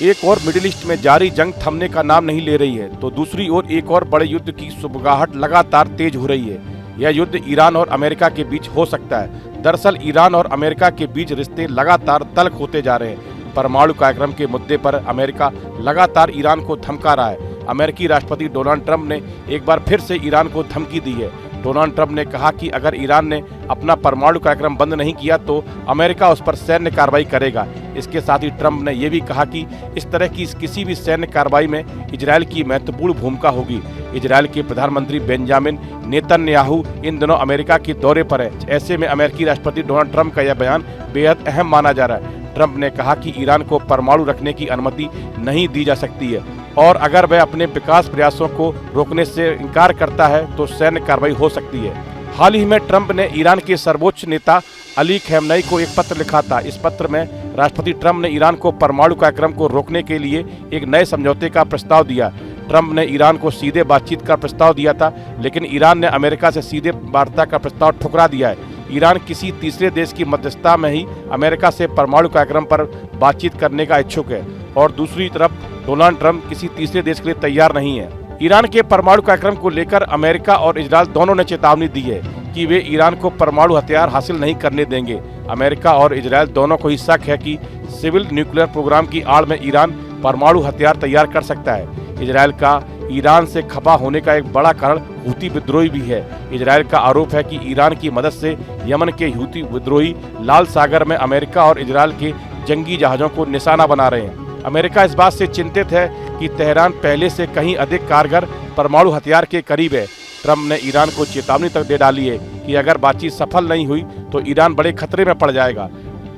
एक और middle east में जारी जंग थमने का नाम नहीं ले रही है, तो दूसरी ओर एक और बड़े युद्ध की सुबगाहट लगातार तेज हो रही है। यह युद्ध ईरान और अमेरिका के बीच हो सकता है। दरअसल ईरान और अमेरिका के बीच रिश्ते लगातार तल्ख होते जा रहे हैं। परमाणु कार्यक्रम के मुद्दे पर अमेरिका लगातार ईरान को धमका रहा है। अमेरिकी राष्ट्रपति डोनाल्ड ट्रंप ने एक बार फिर से ईरान को धमकी दी है। डोनाल्ड ट्रंप ने कहा कि अगर ईरान ने अपना परमाणु कार्यक्रम बंद नहीं किया तो अमेरिका उस पर सैन्य कार्रवाई करेगा। इसके साथ ही ट्रंप ने यह भी कहा कि इस तरह की किसी भी सैन्य कार्रवाई में इजरायल की महत्वपूर्ण भूमिका होगी। इजरायल के प्रधानमंत्री बेंजामिन नेतन्याहू इन दिनों अमेरिका के दौरे पर है। ऐसे में अमेरिकी राष्ट्रपति डोनाल्ड ट्रंप का यह बयान बेहद अहम माना जा रहा है। ट्रंप ने कहा कि ईरान को परमाणु रखने की अनुमति नहीं दी जा सकती है और अगर वह अपने विकास प्रयासों को रोकने से इनकार करता है तो सैन्य कार्रवाई हो सकती है। हाल ही में ट्रंप ने ईरान के सर्वोच्च नेता अली खamenei को एक पत्र लिखा था। इस पत्र में राष्ट्रपति ट्रंप ने ईरान को परमाणु कार्यक्रम को रोकने के लिए एक नए समझौते का प्रस्ताव दिया। ट्रंप ने ईरान को सीधे बातचीत का प्रस्ताव दिया था, लेकिन ईरान ने अमेरिका से सीधे वार्ता का प्रस्ताव ठुकरा दिया है। ईरान किसी तीसरे देश की मध्यस्थता में ही अमेरिका से परमाणु कार्यक्रम पर बातचीत करने का इच्छुक है और दूसरी तरफ डोनाल्ड ट्रंप किसी तीसरे देश के लिए तैयार नहीं है। ईरान के परमाणु कार्यक्रम को लेकर अमेरिका और इजरायल दोनों ने चेतावनी दी है कि वे ईरान को परमाणु हथियार हासिल नहीं करने देंगे। अमेरिका और इजरायल दोनों को शक है कि सिविल न्यूक्लियर प्रोग्राम की आड़ में ईरान परमाणु हथियार तैयार कर सकता है। इजरायल का ईरान से खफा होने का एक बड़ा कारण हूती विद्रोही भी है। इजरायल का आरोप है कि ईरान की मदद से यमन के हूती विद्रोही लाल सागर में अमेरिका और इजरायल के जंगी जहाजों को निशाना बना रहे हैं। अमेरिका इस बात से चिंतित है कि तेहरान पहले से कहीं अधिक कारगर परमाणु हथियार के करीब है। ट्रंप ने ईरान को चेतावनी तक दे डाली है कि अगर बातचीत सफल नहीं हुई तो ईरान बड़े खतरे में पड़ जाएगा।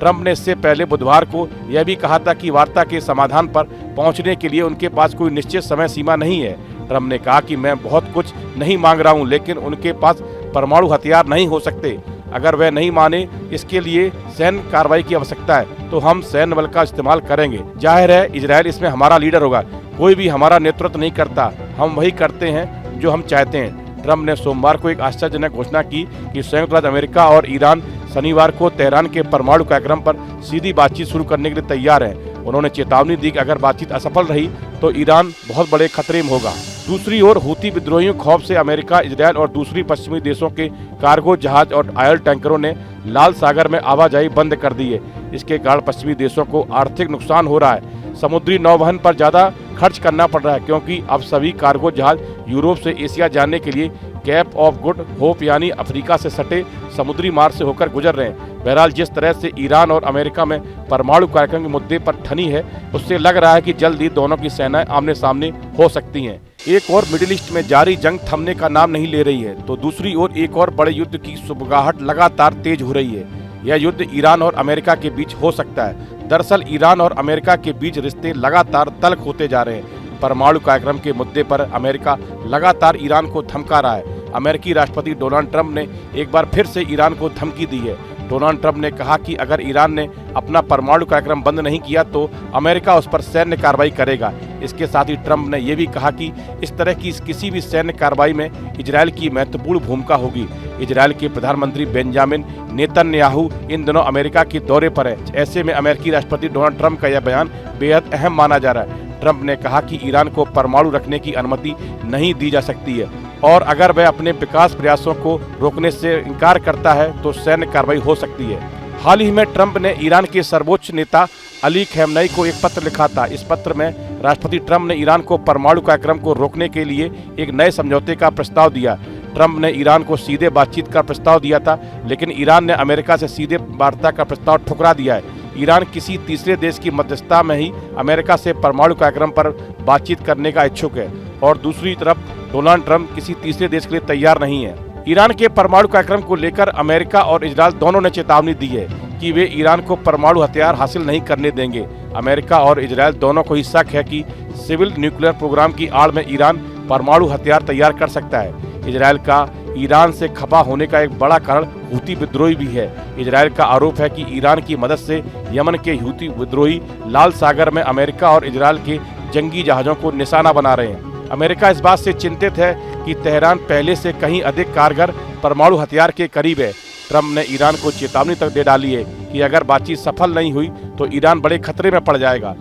ट्रंप ने इससे पहले बुधवार को यह भी कहा था कि वार्ता के समाधान पर पहुंचने के लिए उनके पास कोई निश्चित समय सीमा नहीं है। ट्रंप ने कहा कि मैं बहुत कुछ नहीं मांग रहा हूं, लेकिन उनके पास परमाणु हथियार नहीं हो सकते। अगर वह नहीं माने इसके लिए सैन्य कार्रवाई की आवश्यकता है तो हम सैन्य बल का इस्तेमाल करेंगे। जाहिर है इजरायल इसमें हमारा लीडर होगा। कोई भी हमारा नेतृत्व नहीं करता, हम वही करते हैं जो हम चाहते हैं। ट्रंप ने सोमवार को एक आश्चर्यजनक घोषणा की कि संयुक्त राज्य अमेरिका और ईरान शनिवार को तेहरान के परमाणु कार्यक्रम पर सीधी बातचीत शुरू करने के लिए तैयार हैं। उन्होंने चेतावनी दी कि अगर बातचीत असफल रही तो ईरान बहुत बड़े खतरे में होगा। दूसरी ओर हूती विद्रोहियों खौफ से अमेरिका, इजरायल और दूसरी पश्चिमी देशों के कार्गो जहाज और ऑयल टैंकरों ने लाल सागर में आवाजाही बंद कर दी है। इसके कारण पश्चिमी देशों को आर्थिक नुकसान हो रहा है। समुद्री नौवहन पर ज्यादा खर्च करना पड़ रहा है क्योंकि अब सभी कार्गो जहाज यूरोप से एशिया जाने के लिए कैप ऑफ गुड होप यानी अफ्रीका से सटे समुद्री मार्ग से होकर गुजर रहे हैं। बहरहाल जिस तरह से ईरान और अमेरिका में परमाणु कार्यक्रम के मुद्दे पर ठनी है, उससे लग रहा है कि जल्द ही दोनों की सेनाएं आमने सामने हो सकती हैं। एक और मिडिल ईस्ट में जारी जंग थमने का नाम नहीं ले रही है, तो दूसरी ओर एक और बड़े युद्ध की सुबगाहट लगातार तेज हो रही है। यह युद्ध ईरान और अमेरिका के बीच हो सकता है। दरअसल ईरान और अमेरिका के बीच रिश्ते लगातार तल्ख होते जा रहे हैं। परमाणु कार्यक्रम के मुद्दे पर अमेरिका लगातार ईरान को धमका रहा है। अमेरिकी राष्ट्रपति डोनाल्ड ट्रंप ने एक बार फिर से ईरान को धमकी दी है। डोनाल्ड ट्रंप ने कहा कि अगर ईरान ने अपना परमाणु कार्यक्रम बंद नहीं किया तो अमेरिका उस पर सैन्य कार्रवाई करेगा। इसके साथ ही ट्रंप ने यह भी कहा कि इस तरह की किसी भी सैन्य कार्रवाई में इजरायल की महत्वपूर्ण भूमिका होगी। इजरायल के प्रधानमंत्री बेंजामिन नेतन्याहू इन दिनों अमेरिका के दौरे पर है। ऐसे में अमेरिकी राष्ट्रपति डोनाल्ड ट्रंप का यह बयान बेहद अहम माना जा रहा है। ट्रंप ने कहा कि ईरान को परमाणु रखने की अनुमति नहीं दी जा सकती है और अगर वह अपने विकास प्रयासों को रोकने से इनकार करता है तो सैन्य कार्रवाई हो सकती है। हाल ही में ट्रंप ने ईरान के सर्वोच्च नेता अली खamenei को एक पत्र लिखा था। इस पत्र में राष्ट्रपति ट्रंप ने ईरान को परमाणु कार्यक्रम को रोकने के लिए एक नए समझौते का प्रस्ताव दिया। ट्रंप ने ईरान को सीधे बातचीत का प्रस्ताव दिया था, लेकिन ईरान ने अमेरिका से सीधे वार्ता का प्रस्ताव ठुकरा दिया है। ईरान किसी तीसरे देश की मध्यस्थता में ही अमेरिका से परमाणु कार्यक्रम पर बातचीत करने का इच्छुक है और दूसरी तरफ डोनाल्ड ट्रंप किसी तीसरे देश के लिए तैयार नहीं है। ईरान के परमाणु कार्यक्रम को लेकर अमेरिका और इजरायल दोनों ने चेतावनी दी है कि वे ईरान को परमाणु हथियार हासिल नहीं करने देंगे। अमेरिका और इजरायल दोनों को शक है कि सिविल न्यूक्लियर प्रोग्राम की आड़ में ईरान परमाणु हथियार तैयार कर सकता है। इजरायल का ईरान से खफा होने का एक बड़ा कारण हूती विद्रोही भी है। इजरायल का आरोप है कि ईरान की मदद से यमन के हूती विद्रोही लाल सागर में अमेरिका और इजरायल के जंगी जहाजों को निशाना बना रहे हैं। अमेरिका इस बात से चिंतित है कि तेहरान पहले से कहीं अधिक कारगर परमाणु हथियार के करीब है। ट्रंप ने ईरान को चेतावनी तक दे डाली है कि अगर बातचीत सफल नहीं हुई तो ईरान बड़े खतरे में पड़ जाएगा।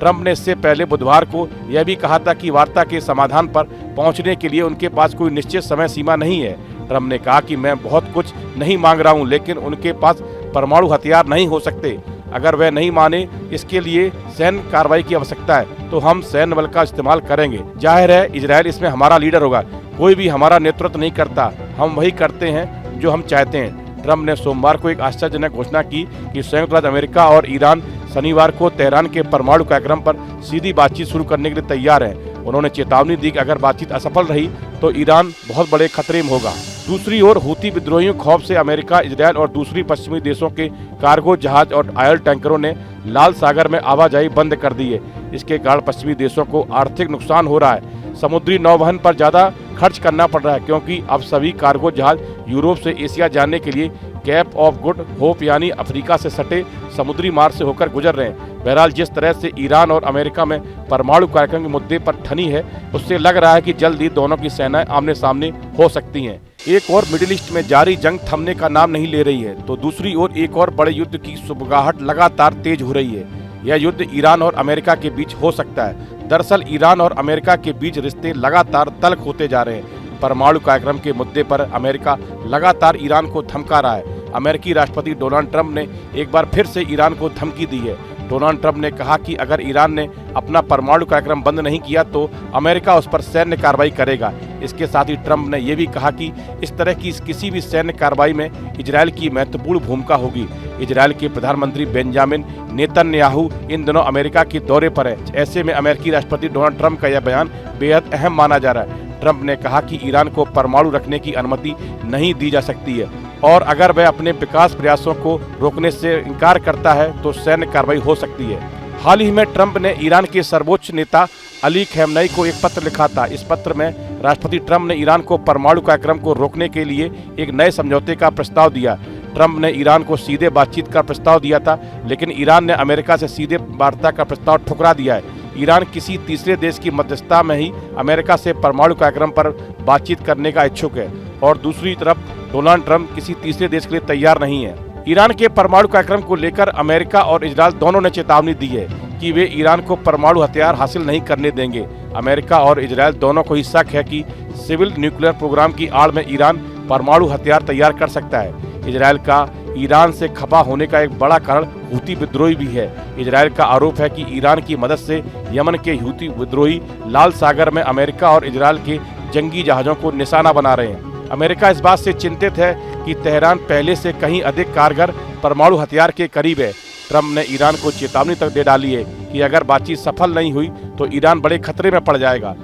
ट्रंप ने इससे पहले बुधवार को यह भी कहा था कि वार्ता के समाधान पर पहुंचने के लिए उनके पास कोई निश्चित समय सीमा नहीं है। ट्रंप ने कहा कि मैं बहुत कुछ नहीं मांग रहा हूं, लेकिन उनके पास परमाणु हथियार नहीं हो सकते। अगर वह नहीं माने इसके लिए सैन्य कार्रवाई की आवश्यकता है तो हम सैन्य बल का इस्तेमाल करेंगे। जाहिर है इजरायल इसमें हमारा लीडर होगा। कोई भी हमारा नेतृत्व नहीं करता, हम वही करते हैं जो हम चाहते हैं। ट्रंप ने सोमवार को एक आश्चर्यजनक घोषणा की कि संयुक्त राज्य अमेरिका और ईरान शनिवार को तेहरान के परमाणु कार्यक्रम पर सीधी बातचीत शुरू करने के लिए तैयार हैं। उन्होंने चेतावनी दी कि अगर बातचीत असफल रही तो ईरान बहुत बड़े खतरे में होगा। दूसरी ओर हूती विद्रोहियों खौफ से अमेरिका, इजरायल और दूसरी पश्चिमी देशों के कार्गो जहाज और ऑयल टैंकरों ने लाल सागर में आवाजाही बंद कर दी है। इसके कारण पश्चिमी देशों को आर्थिक नुकसान हो रहा है। समुद्री नौवहन पर ज्यादा खर्च करना पड़ रहा है क्योंकि अब सभी कार्गो जहाज यूरोप से एशिया जाने के लिए कैप ऑफ गुड होप यानी अफ्रीका से सटे समुद्री मार्ग से होकर गुजर रहे हैं। बहरहाल जिस तरह से ईरान और अमेरिका में परमाणु कार्यक्रम के मुद्दे पर ठनी है, उससे लग रहा है कि जल्द ही दोनों की सेनाएं आमने सामने हो सकती हैं। एक और मिडिल ईस्ट में जारी जंग थमने का नाम नहीं ले रही है तो दूसरी ओर एक और बड़े युद्ध की सुबगाहट लगातार तेज हो रही है। यह युद्ध ईरान और अमेरिका के बीच हो सकता है। दरअसल ईरान और अमेरिका के बीच रिश्ते लगातार तल्ख होते जा रहे हैं। परमाणु कार्यक्रम के मुद्दे पर अमेरिका लगातार ईरान को धमका रहा है। अमेरिकी राष्ट्रपति डोनाल्ड ट्रंप ने एक बार फिर से ईरान को धमकी दी है। डोनाल्ड ट्रंप ने कहा कि अगर ईरान ने अपना परमाणु कार्यक्रम बंद नहीं किया तो अमेरिका उस पर सैन्य कार्रवाई करेगा। इसके साथ ही ट्रंप ने यह भी कहा कि इस तरह की किसी भी सैन्य कार्रवाई में इजरायल की महत्वपूर्ण भूमिका होगी। इजरायल के प्रधानमंत्री बेंजामिन नेतन्याहू इन दिनों अमेरिका के दौरे पर है। ऐसे में अमेरिकी राष्ट्रपति डोनाल्ड ट्रंप का यह बयान बेहद अहम माना जा रहा है। ट्रंप ने कहा कि ईरान को परमाणु रखने की अनुमति नहीं दी जा सकती है और अगर वह अपने विकास प्रयासों को रोकने से इनकार करता है तो सैन्य कार्रवाई हो सकती है। हाल ही में ट्रंप ने ईरान के सर्वोच्च नेता अली खamenei को एक पत्र लिखा था। इस पत्र में राष्ट्रपति ट्रंप ने ईरान को परमाणु कार्यक्रम को रोकने के लिए एक नए समझौते का प्रस्ताव दिया। ट्रंप ने ईरान को सीधे बातचीत का प्रस्ताव दिया था, लेकिन ईरान ने अमेरिका से सीधे वार्ता का प्रस्ताव ठुकरा दिया है। ईरान किसी तीसरे देश की मध्यस्थता में ही अमेरिका से परमाणु कार्यक्रम पर बातचीत करने का इच्छुक है और दूसरी तरफ डोनाल्ड ट्रंप किसी तीसरे देश के लिए तैयार नहीं है। ईरान के परमाणु कार्यक्रम को लेकर अमेरिका और इजरायल दोनों ने चेतावनी दी है कि वे ईरान को परमाणु हथियार हासिल नहीं करने देंगे। अमेरिका और इजरायल दोनों को ही शक है कि सिविल न्यूक्लियर प्रोग्राम की आड़ में ईरान परमाणु हथियार तैयार कर सकता है। इजरायल का ईरान से खफा होने का एक बड़ा कारण हूती विद्रोही भी है। इजरायल का आरोप है कि ईरान की मदद से यमन के हूती विद्रोही लाल सागर में अमेरिका और इजरायल के जंगी जहाजों को निशाना बना रहे हैं। अमेरिका इस बात से चिंतित है कि तेहरान पहले से कहीं अधिक कारगर परमाणु हथियार के करीब है। ट्रंप ने ईरान को चेतावनी तक दे डाली है कि अगर बातचीत सफल नहीं हुई तो ईरान बड़े खतरे में पड़ जाएगा।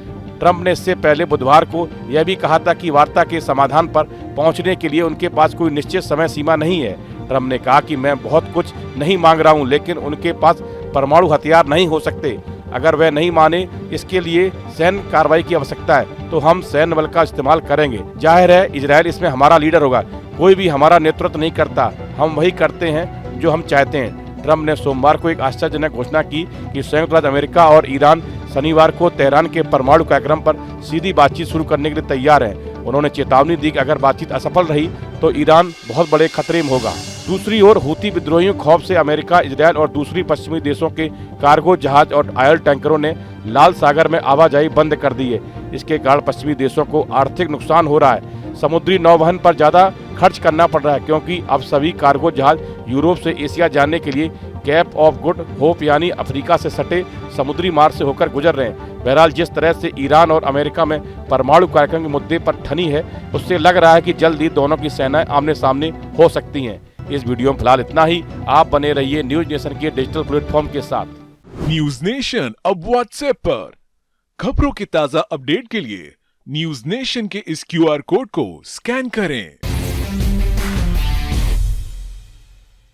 ट्रंप ने इससे पहले बुधवार को यह भी कहा था कि वार्ता के समाधान पर पहुंचने के लिए उनके पास कोई निश्चित समय सीमा नहीं है। ट्रंप ने कहा कि मैं बहुत कुछ नहीं मांग रहा हूं, लेकिन उनके पास परमाणु हथियार नहीं हो सकते। अगर वह नहीं माने इसके लिए सैन्य कार्रवाई की आवश्यकता है तो हम सैन्य बल का इस्तेमाल करेंगे। जाहिर है इजरायल इसमें हमारा लीडर होगा। कोई भी हमारा नेतृत्व नहीं करता, हम वही करते हैं जो हम चाहते हैं। ट्रंप ने सोमवार को एक आश्चर्यजनक घोषणा की कि संयुक्त राज्य अमेरिका और ईरान शनिवार को तेहरान के परमाणु कार्यक्रम पर सीधी बातचीत शुरू करने के लिए तैयार हैं। उन्होंने चेतावनी दी कि अगर बातचीत असफल रही तो ईरान बहुत बड़े खतरे में होगा। दूसरी ओर हूती विद्रोहियों खौफ से अमेरिका, इजरायल और दूसरी पश्चिमी देशों के कार्गो जहाज और ऑयल टैंकरों ने लाल सागर में आवाजाही बंद कर दी है। इसके कारण पश्चिमी देशों को आर्थिक नुकसान हो रहा है। समुद्री नौवहन पर ज्यादा खर्च करना पड़ रहा है क्योंकि अब सभी कार्गो जहाज यूरोप से एशिया जाने के लिए कैप ऑफ गुड होप यानी अफ्रीका से सटे समुद्री मार्ग से होकर गुजर रहे हैं। बहरहाल जिस तरह से ईरान और अमेरिका में परमाणु कार्यक्रम के मुद्दे पर ठनी है, उससे लग रहा है कि जल्द ही दोनों की सेनाएं आमने सामने हो सकती हैं। इस वीडियो में फिलहाल इतना ही। आप बने रहिए न्यूज नेशन के डिजिटल प्लेटफॉर्म के साथ। न्यूज नेशन अब व्हाट्सएप पर खबरों के ताजा अपडेट के लिए न्यूज नेशन के इस QR कोड को स्कैन करें।